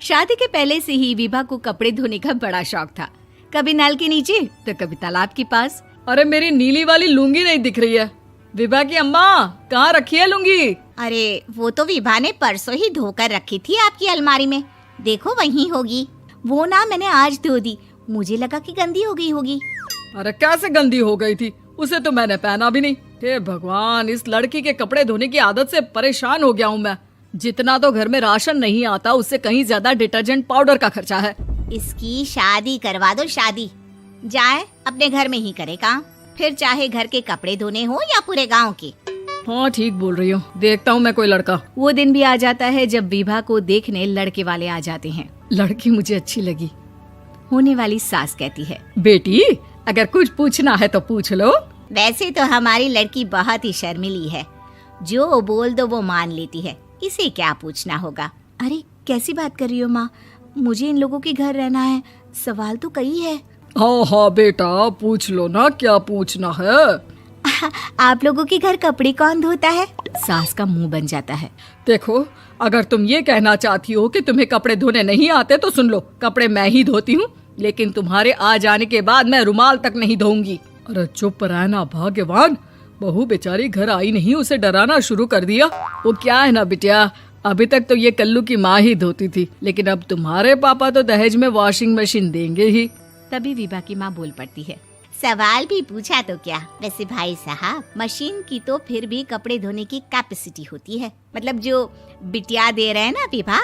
शादी के पहले से ही विभा को कपड़े धोने का बड़ा शौक था। कभी नल के नीचे तो कभी तालाब के पास। अरे मेरी नीली वाली लुंगी नहीं दिख रही है। विभा की अम्मा, कहाँ रखी है लुंगी? अरे वो तो विभा ने परसों ही धोकर रखी थी आपकी अलमारी में, देखो वहीं होगी। वो ना मैंने आज धो दी, मुझे लगा कि गंदी हो गई होगी। अरे कैसे गंदी हो गई थी? उसे तो मैंने पहना भी नहीं। हे भगवान, इस लड़की के कपड़े धोने की आदत से परेशान हो गया हूँ मैं। जितना तो घर में राशन नहीं आता, उससे कहीं ज्यादा डिटर्जेंट पाउडर का खर्चा है। इसकी शादी करवा दो, शादी जाए अपने घर में ही करे काम, फिर चाहे घर के कपड़े धोने हो या पूरे गांव के। हाँ ठीक बोल रही हो, देखता हूँ मैं कोई लड़का। वो दिन भी आ जाता है जब विभा को देखने लड़के वाले आ जाते हैं। लड़की मुझे अच्छी लगी। होने वाली सास कहती है, बेटी अगर कुछ पूछना है तो पूछ लो। वैसे तो हमारी लड़की बहुत ही शर्मीली है, जो बोल दो वो मान लेती है, इसे क्या पूछना होगा। अरे कैसी बात कर रही हो माँ, मुझे इन लोगों के घर रहना है, सवाल तो कई है। हाँ हाँ बेटा, पूछ लो ना, क्या पूछना है। आप लोगों के घर कपड़े कौन धोता है? सास का मुंह बन जाता है। देखो, अगर तुम ये कहना चाहती हो कि तुम्हें कपड़े धोने नहीं आते तो सुन लो, कपड़े मैं ही धोती हूँ, लेकिन तुम्हारे आ जाने के बाद मैं रुमाल तक नहीं धोऊंगी। अरे चुप रहना भाग्यवान, बहू बेचारी घर आई नहीं, उसे डराना शुरू कर दिया। वो क्या है ना बिटिया, अभी तक तो ये कल्लू की माँ ही धोती थी, लेकिन अब तुम्हारे पापा तो दहेज में वॉशिंग मशीन देंगे ही। तभी विभा की माँ बोल पड़ती है, सवाल भी पूछा तो क्या। वैसे भाई साहब, मशीन की तो फिर भी कपड़े धोने की कैपेसिटी होती है, मतलब जो बिटिया दे रहे हैं ना विभा,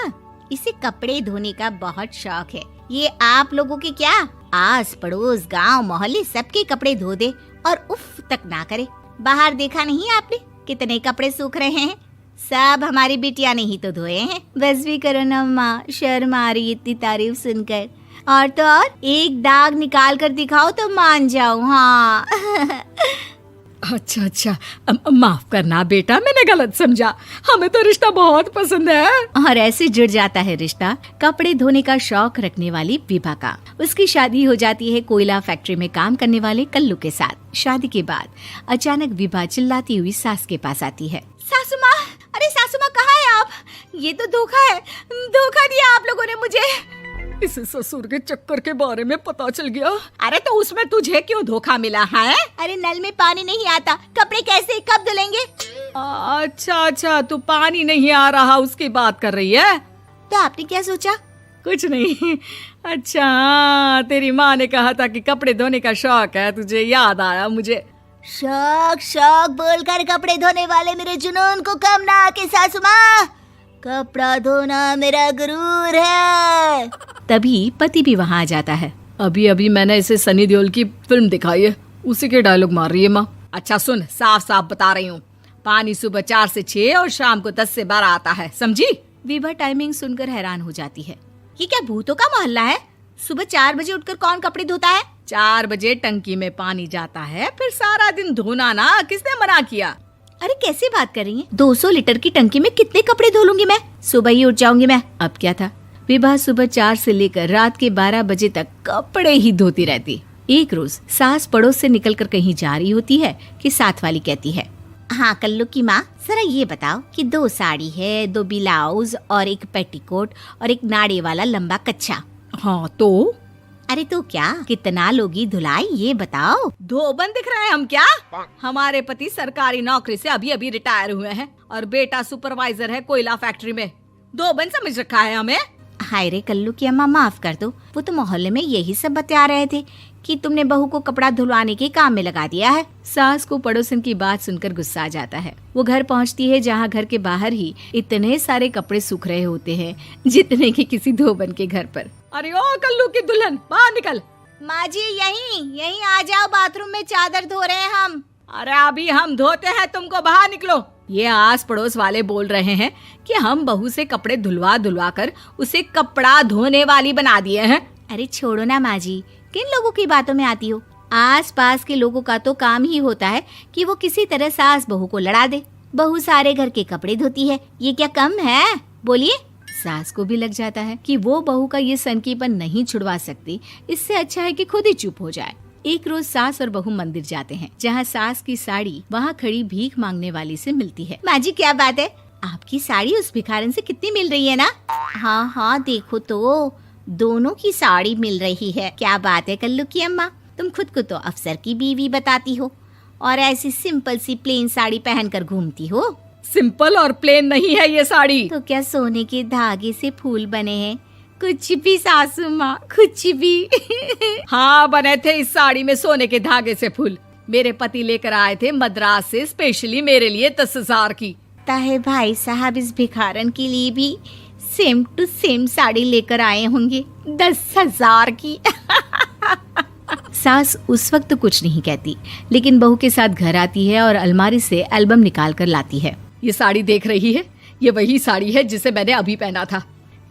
इसे कपड़े धोने का बहुत शौक है। ये आप लोगों के क्या आस पड़ोस गांव मोहल्ले सबके कपड़े धो दे और उफ तक ना करे। बाहर देखा नहीं आपने कितने कपड़े सूख रहे हैं, सब हमारी बिटिया ने ही तो धोए हैं। बस भी करो ना माँ, शर्म आ रही इतनी तारीफ सुनकर। और तो और एक दाग निकाल कर दिखाओ तो मान जाओ। हाँ अच्छा अच्छा, माफ करना बेटा, मैंने गलत समझा। हमें तो रिश्ता बहुत पसंद है। और ऐसे जुड़ जाता है रिश्ता कपड़े धोने का शौक रखने वाली विभा का। उसकी शादी हो जाती है कोयला फैक्ट्री में काम करने वाले कल्लू के साथ। शादी के बाद अचानक विभा चिल्लाती हुई सास के पास आती है। सासू माँ, अरे सासू माँ कहाँ है आप? ये तो धोखा है, धोखा दिया आप लोगों ने मुझे। इसे ससुर के चक्कर के बारे में पता चल गया। अरे तो उसमें तुझे क्यों धोखा मिला है? अरे नल में पानी नहीं आता, कपड़े कैसे कब धुलेंगे? अच्छा अच्छा, तू पानी नहीं आ रहा उसकी बात कर रही है। तो आपने क्या सोचा? कुछ नहीं। अच्छा, तेरी माँ ने कहा था कि कपड़े धोने का शौक है तुझे, याद आया मुझे। शौक शौक बोलकर कपड़े धोने वाले मेरे जुनून को कम ना आके सासू माँ, कपड़ा धोना मेरा गुरूर है। तभी पति भी वहाँ आ जाता है। अभी अभी मैंने इसे सनी देओल की फिल्म दिखाई है, उसी के डायलॉग मार रही है माँ। अच्छा सुन, साफ साफ बता रही हूँ, पानी सुबह 4 से 6 और शाम को 10 से 12 आता है, समझी? विभा टाइमिंग सुनकर हैरान हो जाती है। ये क्या भूतों का मोहल्ला है? सुबह 4 बजे उठकर कौन कपड़े धोता है? 4 बजे टंकी में पानी जाता है, फिर सारा दिन धोना ना, किसने मना किया? अरे कैसी बात कर रही हैं? 200 लीटर की टंकी में कितने कपड़े धो लूंगी मैं, सुबह ही उठ जाऊंगी मैं। अब क्या था, विभा सुबह 4 से लेकर रात के 12 बजे तक कपड़े ही धोती रहती। एक रोज सास पड़ोस से निकलकर कहीं जा रही होती है कि साथ वाली कहती है, हाँ कल्लू की माँ, जरा ये बताओ कि 2 साड़ी है, 2 ब्लाउज और एक पेटीकोट और एक नाड़े वाला लंबा कच्छा। हाँ तो? अरे तो क्या, कितना लोगी धुलाई ये बताओ। धोबन दिख रहे हैं हम क्या? हमारे पति सरकारी नौकरी से अभी अभी रिटायर हुए हैं और बेटा सुपरवाइजर है कोयला फैक्ट्री में। धोबन समझ रखा है हमें। हाय रे कल्लू की अम्मा, माफ कर दो, वो तो मोहल्ले में यही सब बता रहे थे कि तुमने बहू को कपड़ा धुलवाने के काम में लगा दिया है। सास को पड़ोसन की बात सुनकर गुस्सा आ जाता है। वो घर पहुंचती है जहां घर के बाहर ही इतने सारे कपड़े सूख रहे होते हैं जितने कि किसी धोबन के घर पर। अरे ओ कल्लू की दुल्हन, बाहर निकल। माँ जी यहीं आ जाओ, बाथरूम में चादर धो रहे हैं हम। अरे अभी हम धोते हैं, तुमको बाहर निकलो। ये आस पड़ोस वाले बोल रहे हैं कि हम बहू से कपड़े धुलवा धुलवा कर उसे कपड़ा धोने वाली बना दिए हैं। अरे छोड़ो ना माँ जी, किन लोगों की बातों में आती हो? आस पास के लोगों का तो काम ही होता है कि वो किसी तरह सास बहू को लड़ा दे। बहू सारे घर के कपड़े धोती है, ये क्या कम है? बोलिए। सास को भी लग जाता है कि वो बहू का ये सनकीपन नहीं छुड़वा सकती, इससे अच्छा है कि खुद ही चुप हो जाए। एक रोज सास और बहू मंदिर जाते हैं, जहाँ सास की साड़ी वहाँ खड़ी भीख मांगने वाली से मिलती है। माँ जी क्या बात है, आपकी साड़ी उस भिखारन से कितनी मिल रही है ना? हाँ हाँ देखो तो, दोनों की साड़ी मिल रही है। क्या बात है कल्लू की अम्मा, तुम खुद को तो अफसर की बीवी बताती हो और ऐसी सिंपल सी प्लेन साड़ी पहनकर घूमती हो। सिंपल और प्लेन नहीं है ये साड़ी। तो क्या सोने के धागे से फूल बने हैं? कुछ भी सासू माँ, कुछ भी। हाँ, बने थे इस साड़ी में सोने के धागे से फूल। मेरे पति लेकर आए थे मद्रास से स्पेशली मेरे लिए 10,000 की। ताहे भाई साहब इस भिखारन के लिए भी सेम टू सेम साड़ी लेकर आए होंगे 10,000 की। सास उस वक्त तो कुछ नहीं कहती, लेकिन बहू के साथ घर आती है और अलमारी से एल्बम निकाल कर लाती है। ये साड़ी देख रही है, ये वही साड़ी है जिसे मैंने अभी पहना था।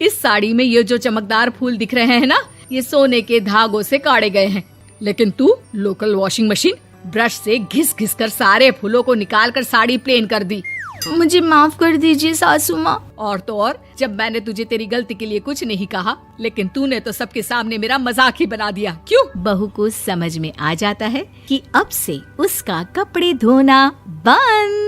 इस साड़ी में ये जो चमकदार फूल दिख रहे हैं ना, ये सोने के धागों से काढ़े गए हैं। लेकिन तू लोकल वॉशिंग मशीन ब्रश से घिस घिस कर सारे फूलों को निकाल कर साड़ी प्लेन कर दी। मुझे माफ कर दीजिए सासू माँ। और तो और, जब मैंने तुझे तेरी गलती के लिए कुछ नहीं कहा, लेकिन तूने तो सबके सामने मेरा मजाक ही बना दिया। क्यों? बहू को समझ में आ जाता है कि अब से उसका कपड़े धोना बंद।